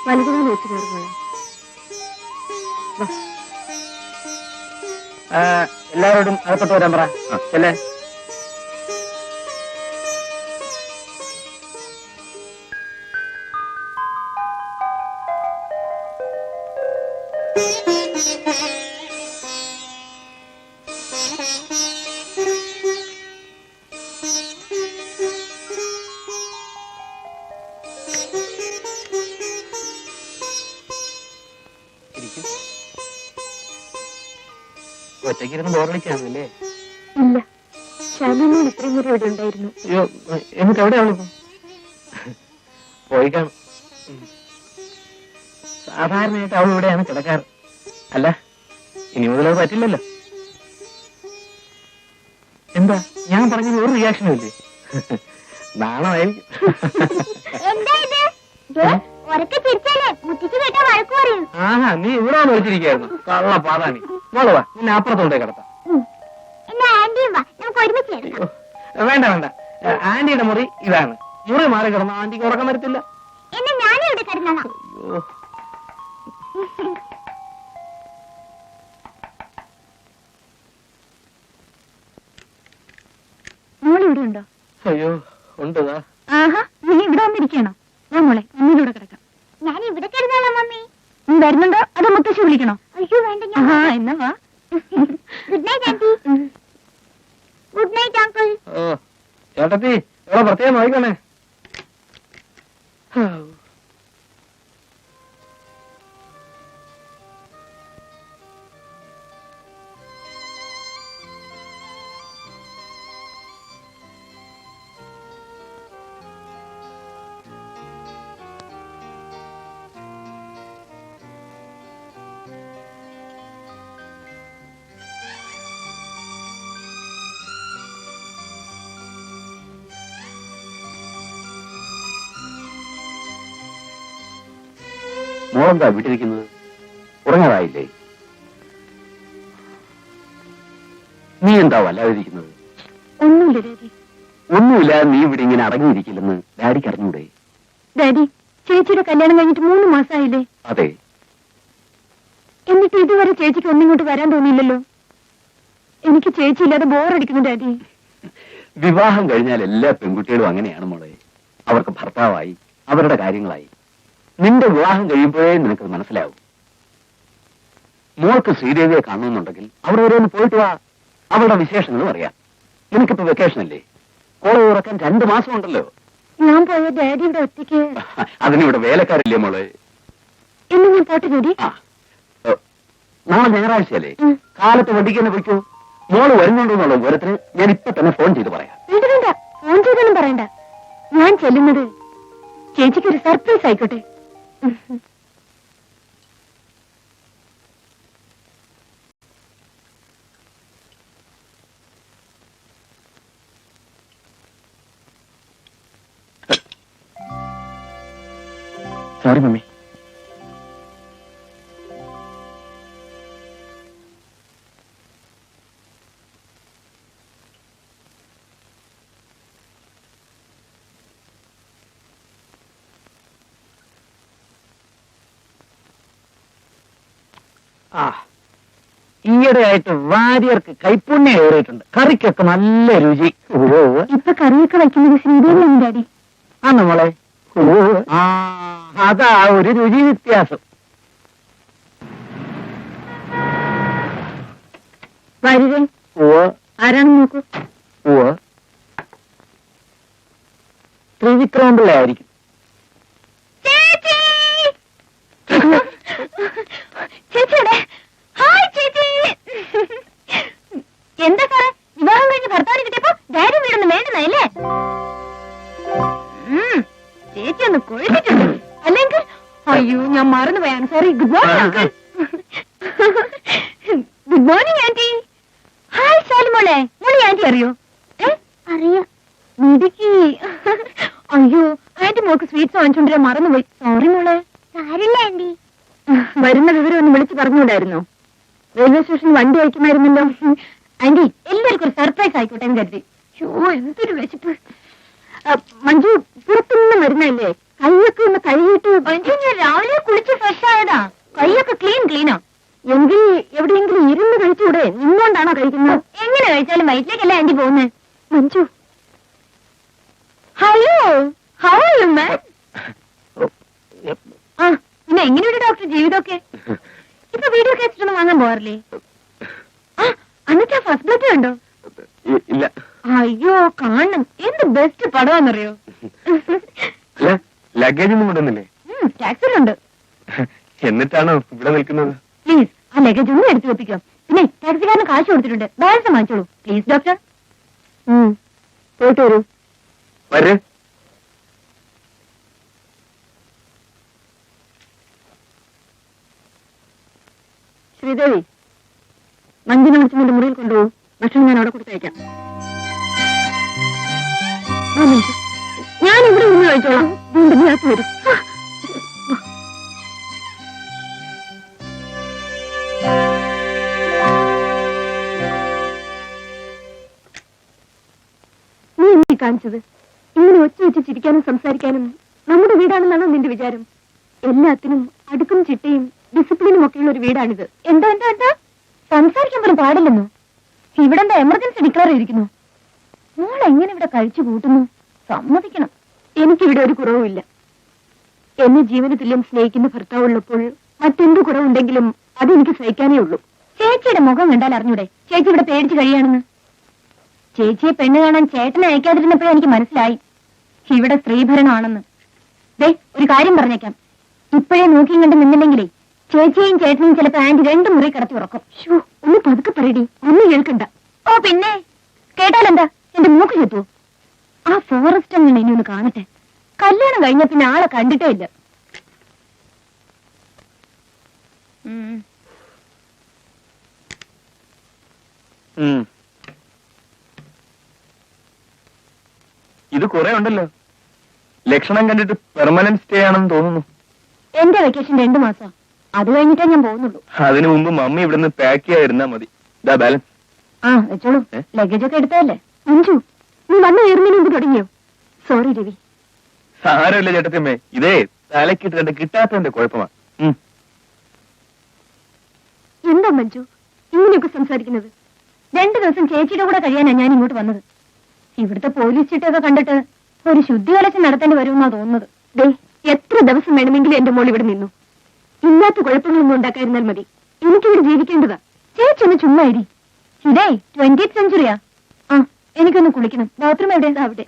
വലുതുപോലെ വെച്ച് കയറുമ്പോഴേ എല്ലാവരോടും അകത്തോട്ട് വരാൻ പറ അല്ലേ? ഒറ്റയ്ക്കിരുന്ന് ബോറടിക്കാണല്ലേ? ഇല്ല, ശാലിനിയിൽ ഇത്രയും നേരം ഇവിടെ ഉണ്ടായിരുന്നു. അയ്യോ, എന്നിട്ട് എവിടെയാണോ പോയി കാണും. സാധാരണയായിട്ട് അവൾ ഇവിടെയാണ് കിടക്കാറ്. അല്ല, ഇനി മുതലത് പറ്റില്ലല്ലോ. എന്താ ഞാൻ പറഞ്ഞത് ഒരു റിയാക്ഷനും ഇല്ലേ? നാണമായിരിക്കും. ആഹാ, നീ ഇവിടെ വിളിച്ചിരിക്കായിരുന്നു കള്ള പാതാണി. മോളുവാ, നിന്നെ അപ്പുറത്തോണ്ടേ കിടത്താം. വേണ്ട വേണ്ട, ആന്റിയുടെ മുറി ഇതാണ്. മുറി മാറി കിടന്ന ആന്റിക്ക് ഉറക്കം വരത്തില്ല. മോളിവിടെ ഉണ്ടോ? അയ്യോ ഉണ്ടതാ. ആഹാ, നീ ഇവിടെ വന്നിരിക്കണോ? മോളെ, എന്നിലൂടെ കിടക്കാം. ഞാൻ ഇവിടെ കിടന്നാലോ മമ്മി? നീ വരുന്നുണ്ടോ അതോ മുത്തശ്ശി വിളിക്കണോ? അയ്യോ വേണ്ട, എന്നാ വാ. Good night aunty. Good night uncle. ഓ ചേട്ടത്തി, ഇവിടെ പ്രത്യേകം നോക്കണേ. മോളെന്താ വീട്ടിരിക്കുന്നത്? ഉറങ്ങാറായില്ലേ? നീ എന്താ വല്ലാതിരിക്കുന്നത്? ഒന്നുമില്ല ഡാഡി. ഒന്നുമില്ല, നീ ഇവിടെ ഇങ്ങനെ അടങ്ങിയിരിക്കില്ലെന്ന് ഡാഡിക്ക് അറിഞ്ഞൂടെ? ഡാഡി, ചേച്ചിയുടെ കല്യാണം കഴിഞ്ഞിട്ട് 3 മാസമായില്ലേ? അതെ. എന്നിട്ട് ഇതുവരെ ചേച്ചിക്ക് ഒന്നിങ്ങോട്ട് വരാൻ തോന്നിയില്ലല്ലോ. എനിക്ക് ചേച്ചി ഇല്ലാതെ ബോറടിക്കുന്നു ഡാഡി. വിവാഹം കഴിഞ്ഞാൽ എല്ലാ പെൺകുട്ടികളും അങ്ങനെയാണ് മോളെ. അവർക്ക് ഭർത്താവായി, അവരുടെ കാര്യങ്ങളായി. നിന്റെ വിവാഹം കഴിയുമ്പോഴേ നിനക്ക് മനസ്സിലാവും. മോൾക്ക് ശ്രീദേവിയെ കാണണമെന്നുണ്ടെങ്കിൽ അവിടെ വരെ ഒന്ന് പോയിട്ട് വാ. അവരുടെ വിശേഷങ്ങളും അറിയാം. നിനക്കിപ്പോ വെക്കേഷൻ അല്ലേ? കോളേജ് തുറക്കാൻ 2 മാസം ഉണ്ടല്ലോ. ഞാൻ പോയ ഡാഡി ഇവിടെ ഒറ്റയ്ക്ക്. അതിനിവിടെ വേലക്കാരില്ലേ മോളെ? എന്ന് ഞാൻ പോട്ടെ ഡാഡി. നാളെ ഞായറാഴ്ചയല്ലേ? കാലത്ത് വണ്ടിക്ക് തന്നെ പോയിക്കോ. മോള് വരുന്നുണ്ടോന്നുള്ള വിവരത്തിന് ഞാൻ ഇപ്പൊ തന്നെ ഫോൺ ചെയ്ത് പറയാം. വേണ്ട വേണ്ട, ഫോൺ ചെയ്തൊന്നും പറയണ്ട. ഞാൻ ചെല്ലുന്നത് ചേച്ചിക്ക് ഒരു സർപ്രൈസ് ആയിക്കോട്ടെ. Sorry mummy. ഈയിടെയായിട്ട് വാര്യർക്ക് കൈപ്പുണ്യം ഏറിയിട്ടുണ്ട്. കറിക്കൊക്കെ നല്ല രുചി. ഇപ്പൊ കറിയൊക്കെ വയ്ക്കുന്നത് ശ്രീദേവിയാണ് ഡാഡി. ആ നമ്മളെ അതാ ഒരു രുചി വ്യത്യാസം. വാര്യരെ ആരാണെന്ന് നോക്കൂ. ത്രിവിക്രമപിള്ളയായിരിക്കും. ചേച്ചിയുടെ ഹായ് ചേച്ചി. എന്താ സാറേ, വിവാഹം കഴിഞ്ഞ് ഭർത്താവിന് കിട്ടിയപ്പോ ഡാഡി വീടൊന്നും വേണ്ടുന്നല്ലേ? ചേച്ചി ഒന്ന് കൊഴിച്ചിട്ടുണ്ട് അല്ലെങ്കിൽ. അയ്യോ, ഞാൻ മറന്നു പോയാണ്. Sorry. Good morning. Good morning aunty. Hi ശാലിമോളെ. മോളി ആന്റി അറിയോ? അറിയാം. മിടുക്കി. അയ്യോ, ആന്റി മോൾക്ക് സ്വീറ്റ്സ് വാങ്ങിച്ചോണ്ടിരാൻ മറന്നുപോയി. സോറി മോളെ. സാരില്ല ആന്റി. വരുന്ന വിവരം ഒന്ന് വിളിച്ചു പറഞ്ഞുകൂടായിരുന്നോ? റെയിൽവേ സ്റ്റേഷനിൽ വണ്ടി അയക്കുമായിരുന്നല്ലോ. ആന്റി, എല്ലാവർക്കും ഒരു സർപ്രൈസ് ആയിക്കോട്ടെ എന്ന് കരുതി. അയ്യോ, എന്തൊരു വിശപ്പ്. മഞ്ജു, പുറത്തുനിന്ന് മരുന്നല്ലേ, കൈയൊക്കെ ഒന്ന് കഴുകിയിട്ട്. ഞാൻ രാവിലെ കുളിച്ച് ഫ്രഷ് ആയതാ, കൈയൊക്കെ ക്ലീനാ. എങ്കിൽ എവിടെയെങ്കിലും ഇരുന്ന് കഴിച്ചുകൂടെ? നിന്നുകൊണ്ടാണോ കഴിക്കുന്നത്? എങ്ങനെ കഴിച്ചാലും വയറ്റിലേക്കല്ലേ ആന്റി പോകുന്നത്. Manju, hello, how are you man? ആ, പിന്നെ എങ്ങനെയുണ്ട് ഡോക്ടർ ജീവിതമൊക്കെ? ഇപ്പൊ വീഡിയോ കേസിട്ടൊന്നും വാങ്ങാൻ പോകാറില്ലേ? ആ, അന്നത്തെ ഫസ്റ്റ് ബ്ലഡ് ഉണ്ടോ? ഇല്ല. അയ്യോ, കാണണം. എന്ത് ബെസ്റ്റ് പടമാണെന്നറിയോ? ലഗേജ് ഒന്നും കൊണ്ടുവന്നില്ലേ? ടാക്സിലുണ്ട്. എന്നിട്ടാണോ ഇവിടെ നിൽക്കുന്നത്? പ്ലീസ്, ആ ലഗേജ് ഒന്നും എടുത്തു വെപ്പിക്കാം. പിന്നെ ടാക്സിക്കാരന് കാശ് കൊടുത്തിട്ടുണ്ട്, ബാലൻസ് വാങ്ങിച്ചോളൂ പ്ലീസ് ഡോക്ടർ. പോയിട്ട് വരൂ. വരേ. ശ്രീദേവി, മഞ്ജിനെ വിളിച്ച് നിന്റെ മുറിയിൽ കൊണ്ടുപോകും. ഭക്ഷണം ഞാൻ അവിടെ കൊടുത്തയക്കാം. ഞാൻ ഇവിടെ നിന്ന് കഴിച്ചോളാം. വീണ്ടും നേരത്തെ വരും. നീ എന്നെ കാണിച്ചത് ഇങ്ങനെ ഒച്ച വെച്ച് ചിരിക്കാനും സംസാരിക്കാനും നമ്മുടെ വീടാണെന്നാണോ നിന്റെ വിചാരം? എല്ലാത്തിനും അടുക്കും ചിട്ടയും ഡിസിപ്ലിനും ഒക്കെയുള്ള ഒരു വീടാണിത്. എന്താ എന്താ എന്താ സംസാരിക്കാൻ പോലും പാടില്ലെന്നോ? ഇവിടെ എന്താ എമർജൻസി ഡിക്ലെയർ ചെയ്തിരിക്കുന്നു? മോൾ എങ്ങനെ ഇവിടെ കഴിച്ചു കൂട്ടുന്നു? സമ്മതിക്കണം, എനിക്കിവിടെ ഒരു കുറവുമില്ല. എന്നെ ജീവന തുല്യം സ്നേഹിക്കുന്ന ഭർത്താവുള്ളപ്പോൾ മറ്റെന്ത് കുറവുണ്ടെങ്കിലും അതെനിക്ക് സഹിക്കാനേ ഉള്ളൂ. ചേച്ചിയുടെ മുഖം കണ്ടാൽ അറിഞ്ഞൂടെ ചേച്ചി ഇവിടെ പേടിച്ച് കഴിയാണെന്ന്? ചേച്ചിയെ പെണ്ണ് കാണാൻ ചേട്ടനെ അയക്കാതിരുന്നപ്പോഴേ എനിക്ക് മനസ്സിലായി ഇവിടെ സ്ത്രീഭരണമാണെന്ന്. ദേ, ഒരു കാര്യം പറഞ്ഞേക്കാം, ഇപ്പോഴേ നോക്കിയും കണ്ട് നിന്നില്ലെങ്കിലേ ചേച്ചിയും ചേട്ടനെയും ചിലപ്പോ ആന്റി രണ്ടു മുറി കിടത്തി ഉറക്കും. ഒന്ന് പതുക്കെ പറയടി, ഒന്നും കേൾക്കണ്ട. ഓ പിന്നെ കേട്ടാലെന്താ, എന്റെ മൂക്ക് ചെത്തുവോ? ആ ഫോറസ്റ്റ് അങ്ങനെ ഇനി ഒന്ന് കാണട്ടെ. കല്യാണം കഴിഞ്ഞ പിന്നെ ആളെ കണ്ടിട്ടേ ഇല്ല. ഇത് കുറെ ഉണ്ടല്ലോ. ലക്ഷണം കണ്ടിട്ട് പെർമനന്റ് സ്റ്റേ ആണെന്ന് തോന്നുന്നു. എന്റെ വെക്കേഷൻ 2 മാസം, അത് കഴിഞ്ഞിട്ടേ ഞാൻ പോകുന്നുള്ളൂ. അതിനു മുമ്പ് മമ്മി ഇവിടുന്ന് പാക്ക് ചെയ്യാതിരുന്നാ മതി. ഇതാ ബാലൻസ്. ആ വെച്ചോളൂ, ലഗേജ് ഒക്കെ എടുത്തതല്ലേ. മഞ്ജു, നീ വന്നു കയറുന്നതിന് മുമ്പ് തുടങ്ങിയോ? സോറി രവി. സാരമില്ല ചേട്ടത്തിയമ്മേ, ഇതേ തലക്കിട്ട് കണ്ട് കിട്ടാത്തതിന്റെ കുഴപ്പമാ. എന്താ മഞ്ജു ഇങ്ങനെയൊക്കെ സംസാരിക്കുന്നത്? 2 ദിവസം ചേച്ചിയുടെ കൂടെ കഴിയാനാ ഞാൻ ഇങ്ങോട്ട് വന്നത്. ഇവിടുത്തെ പോലീസ് ചിട്ടയൊക്കെ കണ്ടിട്ട് ഒരു ശുദ്ധികലശം നടത്തേണ്ടി വരുമെന്നാ തോന്നുന്നത്. ദേ, എത്ര ദിവസം വേണമെങ്കിലും എന്റെ മോൾ ഇവിടെ നിന്നു. ഇല്ലാത്ത കുഴപ്പങ്ങളൊന്നും ഉണ്ടാക്കാതിരുന്നാൽ മതി. എനിക്കിവിടെ ജീവിക്കേണ്ടതാ. ചേച്ചി ഒന്ന് ചുമ്മാ ഇരി. ഇതേ 20th സെഞ്ചുറിയാ. ആ, എനിക്കൊന്ന് കുളിക്കണം. ബാത്റൂം എവിടെയാ? അവിടെ.